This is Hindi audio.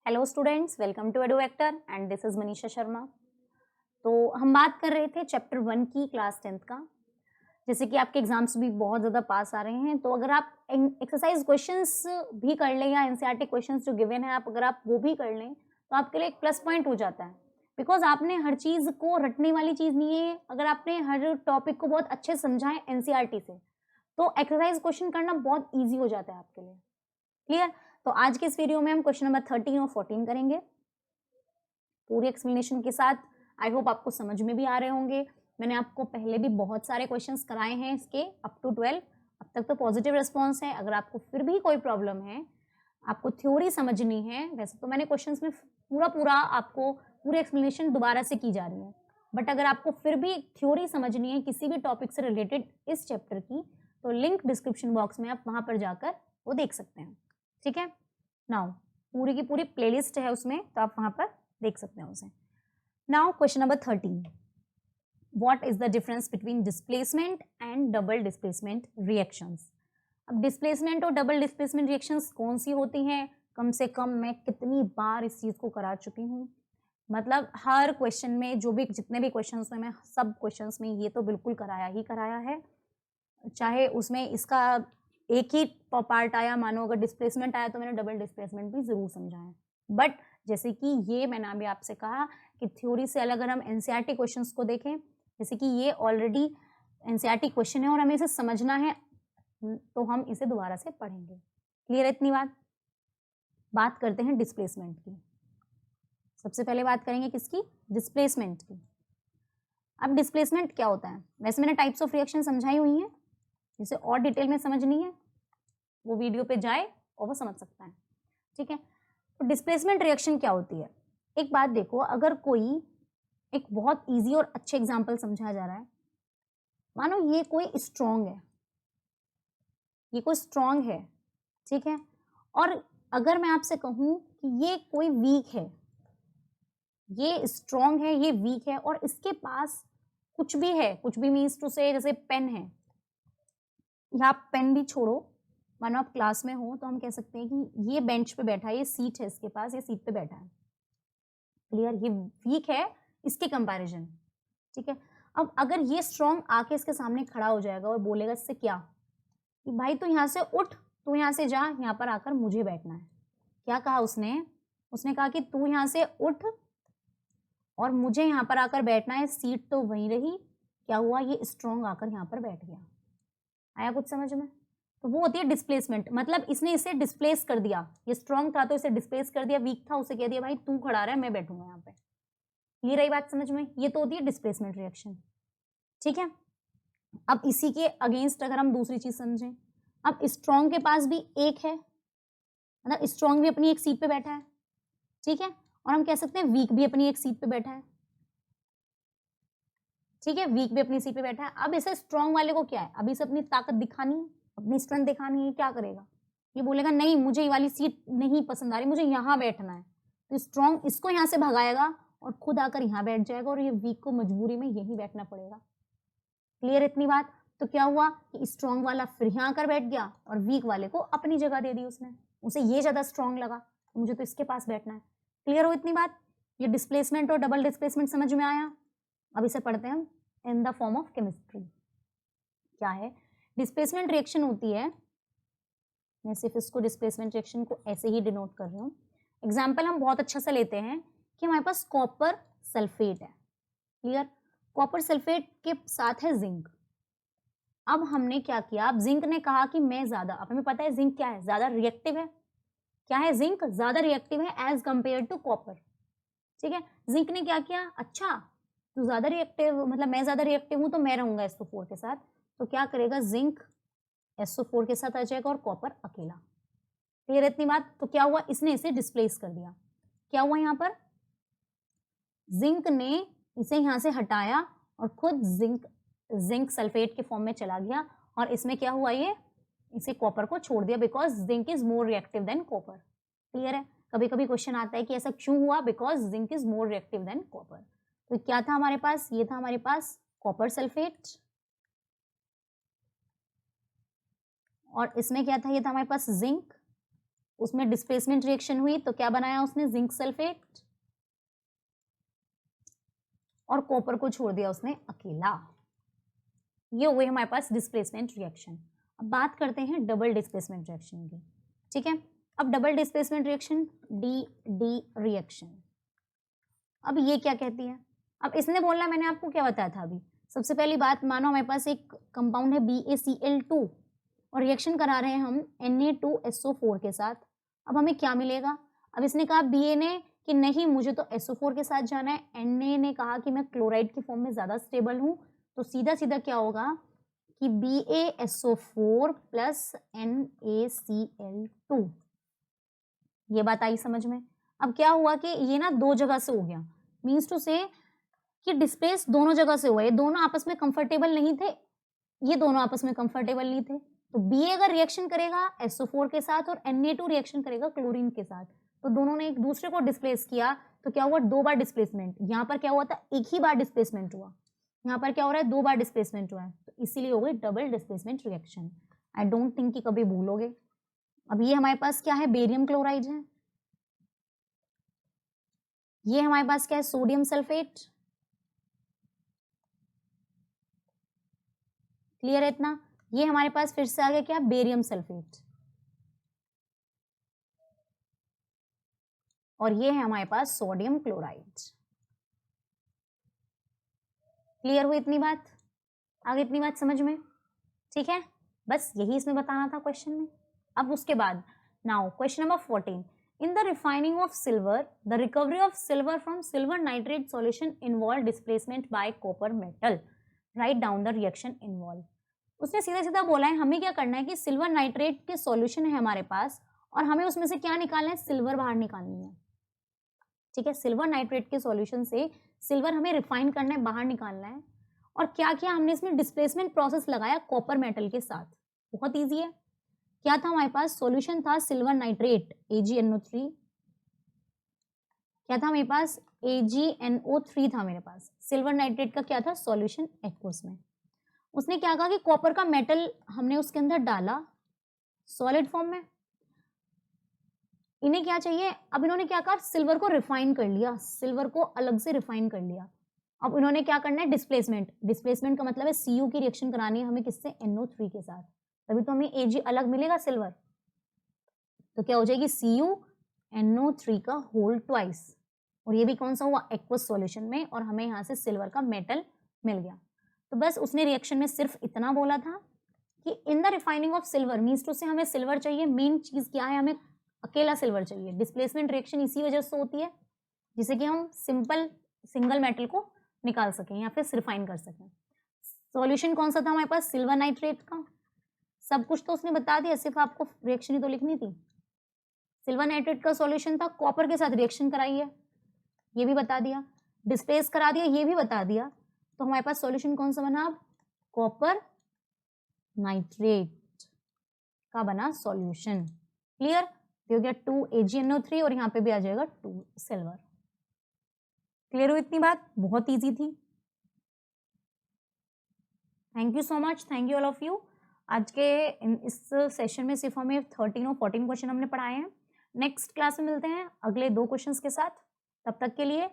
Hello students, welcome to Eduvector and this is Manisha Sharma. तो हम बात कर रहे थे चैप्टर 1 की क्लास 10th का। जैसे कि आपके एग्जाम्स भी बहुत ज़्यादा पास आ रहे हैं, तो अगर आप एक्सरसाइज क्वेश्चंस भी कर लें या एनसीईआरटी क्वेश्चंस जो गिवन है अगर आप वो भी कर लें तो आपके लिए एक प्लस पॉइंट हो जाता है। बिकॉज आपने हर चीज़ को रटने वाली चीज़ नहीं है। अगर आपने हर टॉपिक को बहुत अच्छे समझा है एनसीईआरटी से, तो एक्सरसाइज क्वेश्चन करना बहुत ईजी हो जाता है आपके लिए। क्लियर? तो आज के इस वीडियो में हम क्वेश्चन नंबर 13 और 14 करेंगे पूरी एक्सप्लेनेशन के साथ। आई होप आपको समझ में भी आ रहे होंगे। मैंने आपको पहले भी बहुत सारे क्वेश्चंस कराए हैं इसके अप टू 12। अब तक तो पॉजिटिव रिस्पॉन्स है। अगर आपको फिर भी कोई प्रॉब्लम है, आपको थ्योरी समझनी है, वैसे तो मैंने क्वेश्चंस में पूरा आपको पूरी एक्सप्लेनेशन दोबारा से की जा रही है, बट अगर आपको फिर भी थ्योरी समझनी है किसी भी टॉपिक से रिलेटेड इस चैप्टर की, तो लिंक डिस्क्रिप्शन बॉक्स में आप वहां पर जाकर वो देख सकते हैं। ठीक है, नाउ पूरी की पूरी प्लेलिस्ट है उसमें, तो आप वहां पर देख सकते हैं उसे। Now question number 13, what is the difference between displacement and double displacement reactions. अब डिस्प्लेसमेंट और डबल डिस्प्लेसमेंट रिएक्शंस कौन सी होती हैं? कम से कम मैं कितनी बार इस चीज को करा चुकी हूँ। मतलब हर क्वेश्चन में जो भी जितने भी क्वेश्चंस में मैं सब क्वेश्चंस में ये तो बिल्कुल कराया ही कराया है। चाहे उसमें इसका एक ही पार्ट आया, मानो अगर डिस्प्लेसमेंट आया तो मैंने डबल डिस्प्लेसमेंट भी जरूर समझा है। बट जैसे कि ये मैंने अभी आपसे कहा कि थ्योरी से अलग अगर हम एनसीईआरटी क्वेश्चंस को देखें, जैसे कि ये ऑलरेडी एनसीईआरटी क्वेश्चन है और हमें इसे समझना है, तो हम इसे दोबारा से पढ़ेंगे। क्लियर है इतनी बात करते हैं डिस्प्लेसमेंट की। सबसे पहले बात करेंगे किसकी? डिस्प्लेसमेंट की। अब डिस्प्लेसमेंट क्या होता है? वैसे मैंने टाइप्स ऑफ रिएक्शन समझाई हुई है, जिसे और डिटेल में समझनी है वो वीडियो पे जाए और वो समझ सकता है। ठीक है, तो डिस्प्लेसमेंट रिएक्शन क्या होती है? एक बात देखो, अगर कोई एक बहुत इजी और अच्छे एग्जांपल समझाया जा रहा है, मानो ये कोई स्ट्रॉन्ग है, ये कोई स्ट्रॉन्ग है, ठीक है, और अगर मैं आपसे कहूं कि ये कोई वीक है, ये स्ट्रॉन्ग है, ये वीक है, और इसके पास कुछ भी है, कुछ भी मीन्स टू से जैसे पेन है, या आप पेन भी छोड़ो, मानो आप क्लास में हो तो हम कह सकते हैं कि ये बेंच पे बैठा है, ये सीट है इसके पास, ये सीट पे बैठा है। क्लियर? ये वीक है इसके कंपैरिजन। ठीक है, अब अगर ये स्ट्रॉन्ग आके इसके सामने खड़ा हो जाएगा और बोलेगा इससे क्या कि भाई तू यहाँ से उठ, तू यहाँ से जा, यहाँ पर आकर मुझे बैठना है। क्या कहा उसने? उसने कहा कि तू यहाँ से उठ और मुझे यहाँ पर आकर बैठना है। सीट तो वहीं रही, क्या हुआ? ये स्ट्रॉन्ग आकर यहाँ पर बैठ गया। आया कुछ समझ में? तो वो होती है डिस्प्लेसमेंट। मतलब इसने इसे डिस्प्लेस कर दिया। ये स्ट्रॉन्ग था तो इसे डिस्प्लेस कर दिया, वीक था उसे कह दिया भाई तू खड़ा रहा है, मैं बैठूंगा यहाँ पे। ये रही बात समझ में? ये तो होती है डिस्प्लेसमेंट रिएक्शन। ठीक है, अब इसी के अगेंस्ट अगर हम दूसरी चीज समझें, अब स्ट्रॉन्ग के पास भी एक है, मतलब स्ट्रॉन्ग भी अपनी एक सीट पे बैठा है, ठीक है, और हम कह सकते हैं वीक भी अपनी एक सीट पे बैठा है। ठीक है, वीक भी अपनी सीट पे बैठा है। अब इसे स्ट्रॉन्ग वाले को क्या है? अभी इसे अपनी ताकत दिखानी है, अपनी स्ट्रेंथ दिखानी है। क्या करेगा? ये बोलेगा नहीं मुझे ये वाली सीट नहीं पसंद आ रही, मुझे यहाँ बैठना है। तो स्ट्रॉन्ग इसको यहाँ से भगाएगा और खुद आकर यहाँ बैठ जाएगा, और ये वीक को मजबूरी में यही बैठना पड़ेगा। क्लियर इतनी बात? तो क्या हुआ कि स्ट्रॉन्ग वाला फिर यहाँ आकर बैठ गया और वीक वाले को अपनी जगह दे दी उसने। उसे ये ज्यादा स्ट्रॉन्ग लगा, तो मुझे तो इसके पास बैठना है। क्लियर हो इतनी बात? ये डिस्प्लेसमेंट और डबल डिस्प्लेसमेंट समझ में आया? अब इसे पढ़ते हैं हम in the form of chemistry. क्या है? डिस्प्लेसमेंट रिएक्शन होती है, मैं सिर्फ इसको डिस्प्लेसमेंट रिएक्शन को ऐसे ही डिनोट कर रही हूँ। एग्जाम्पल हम बहुत अच्छा सा लेते हैं कि हमारे पास कॉपर सल्फेट है। क्लियर? कॉपर सल्फेट के साथ है जिंक। अब हमने क्या किया? अब जिंक ने कहा कि मैं ज्यादा, अब हमें पता है जिंक क्या है? ज्यादा रिएक्टिव है। क्या है? जिंक ज्यादा रिएक्टिव है एज कंपेयर टू कॉपर। ठीक है, जिंक ने क्या किया? अच्छा तू ज्यादा रिएक्टिव, मतलब मैं ज्यादा रिएक्टिव हूं तो मैं रहूंगा SO4 के साथ। तो क्या करेगा? जिंक SO4 के साथ आ जाएगा और कॉपर अकेला। क्लियर इतनी बात? तो क्या हुआ? इसने इसे डिस्प्लेस कर दिया। क्या हुआ यहाँ पर? जिंक ने इसे यहाँ से हटाया और खुद जिंक सल्फेट के फॉर्म में चला गया, और इसमें क्या हुआ? ये इसे कॉपर को छोड़ दिया, because zinc is more reactive than copper. Clear है? कभी कभी क्वेश्चन आता है कि ऐसा क्यों हुआ? Because zinc is more reactive than copper. तो क्या था हमारे पास? ये था हमारे पास कॉपर सल्फेट, और इसमें क्या था? ये था हमारे पास जिंक उसमें डिस्प्लेसमेंट रिएक्शन हुई तो क्या बनाया उसने, जिंक सल्फेट, और कॉपर को छोड़ दिया उसने अकेला। ये हुए हमारे पास डिस्प्लेसमेंट रिएक्शन। अब बात करते हैं डबल डिस्प्लेसमेंट रिएक्शन की, ठीक है। अब double displacement reaction, D D reaction. अब ये क्या कहती है, अब इसने बोलना, मैंने आपको क्या बताया था अभी, सबसे पहली बात, मानो हमारे पास एक कंपाउंड है BaCl2 और रिएक्शन करा रहे हैं हम Na2SO4 के साथ। अब हमें क्या मिलेगा, अब इसने कहा Ba ने कि नहीं मुझे तो SO4 के साथ जाना है, Na ने कहा कि मैं क्लोराइड की फॉर्म में ज़्यादा स्टेबल हूँ, तो सीधा सीधा क्या होगा कि BaSO4 प्लस NaCl2। ये बात आई समझ में। अब क्या हुआ कि ये ना दो जगह से हो गया, मीन्स टू से कि डिस्प्लेस दोनों जगह से हुआ, ये दोनों आपस में कंफर्टेबल नहीं थे, ये दोनों आपस में कंफर्टेबल नहीं थे, तो Ba अगर रिएक्शन करेगा SO4 के साथ और Na2 रिएक्शन करेगा क्लोरीन के साथ, तो दोनों ने एक दूसरे को डिस्प्लेस किया, तो क्या हुआ, दो बार डिस्प्लेसमेंट। यहाँ पर क्या हुआ था, एक ही बार डिस्प्लेसमेंट हुआ, यहाँ पर क्या हो रहा है, दो बार डिस्प्लेसमेंट हुआ है, तो इसीलिए हो गई double displacement reaction. I don't think कि कभी भूलोगे। अब ये हमारे पास क्या है, बेरियम क्लोराइड है, ये हमारे पास क्या है, सोडियम सल्फेट। क्लियर है इतना। ये हमारे पास फिर से आ गया क्या, बेरियम सल्फेट, और ये है हमारे पास सोडियम क्लोराइड। क्लियर हुई इतनी बात, आगे इतनी बात समझ में, ठीक है। बस यही इसमें बताना था क्वेश्चन में। अब उसके बाद now question number 14, in the refining of silver the recovery of silver from silver nitrate solution involve displacement by copper metal, write down the reaction involved। उसने सीधा सीधा बोला है हमें क्या करना है कि सिल्वर नाइट्रेट के सॉल्यूशन है हमारे पास, और हमें उसमें से क्या निकालना है, सिल्वर बाहर निकालनी है, ठीक है। सिल्वर नाइट्रेट के सॉल्यूशन से सिल्वर हमें रिफाइन करना है, बाहर निकालना है, और क्या किया हमने इसमें, डिस्प्लेसमेंट प्रोसेस लगाया कॉपर मेटल के साथ। बहुत ईजी है। क्या था हमारे पास, सॉल्यूशन था सिल्वर नाइट्रेट AgNO3, क्या था मेरे पास, AgNO3 था मेरे पास। सिल्वर नाइट्रेट का क्या था, सॉल्यूशन एक्वस में। उसने क्या कहा कि कॉपर का मेटल हमने उसके अंदर डाला सॉलिड फॉर्म में। इन्हें क्या चाहिए, अब इन्होंने क्या कहा, सिल्वर को रिफाइन कर लिया, सिल्वर को अलग से रिफाइन कर लिया। अब इन्होंने क्या करना है, डिस्प्लेसमेंट। डिस्प्लेसमेंट का मतलब है Cu की रिएक्शन करानी है हमें, किससे, NO3 के साथ, तभी तो हमें Ag अलग मिलेगा सिल्वर। तो क्या हो जाएगी, CuNO3 का होल ट्वाइस, और ये भी कौन सा हुआ, एक्वस सॉल्यूशन में, और हमें यहाँ से सिल्वर का मेटल मिल गया। तो बस उसने रिएक्शन में सिर्फ इतना बोला था कि in the refining of silver, means to say हमें सिल्वर चाहिए, मेन चीज क्या है, हमें अकेला सिल्वर चाहिए। डिस्प्लेसमेंट रिएक्शन इसी वजह से होती है जिससे कि हम सिंपल सिंगल मेटल को निकाल सकें या फिर रिफाइन कर सकें। सॉल्यूशन कौन सा था हमारे पास, सिल्वर नाइट्रेट का। सब कुछ तो उसने बता दिया, सिर्फ आपको रिएक्शन ही तो लिखनी थी। सिल्वर नाइट्रेट का सॉल्यूशन था, कॉपर के साथ रिएक्शन कराई है, ये भी बता दिया, डिस्प्लेस करा दिया, ये भी बता दिया। तो हमारे पास सॉल्यूशन कौन सा बना, अब कॉपर नाइट्रेट का बना सॉल्यूशन। क्लियर, हो गया 2 AgNO3 और यहाँ पे भी आ जाएगा 2 सिल्वर। क्लियर हुई इतनी बात, बहुत इजी थी। Thank you so much, thank you all of you. आज के इस सेशन में सिर्फ हमें 13 और 14 क्वेश्चन हमने पढ़ाए हैं। नेक्स्ट क्लास में मिलते हैं अगले 2 क्वेश्चंस के साथ। तब तक के लिए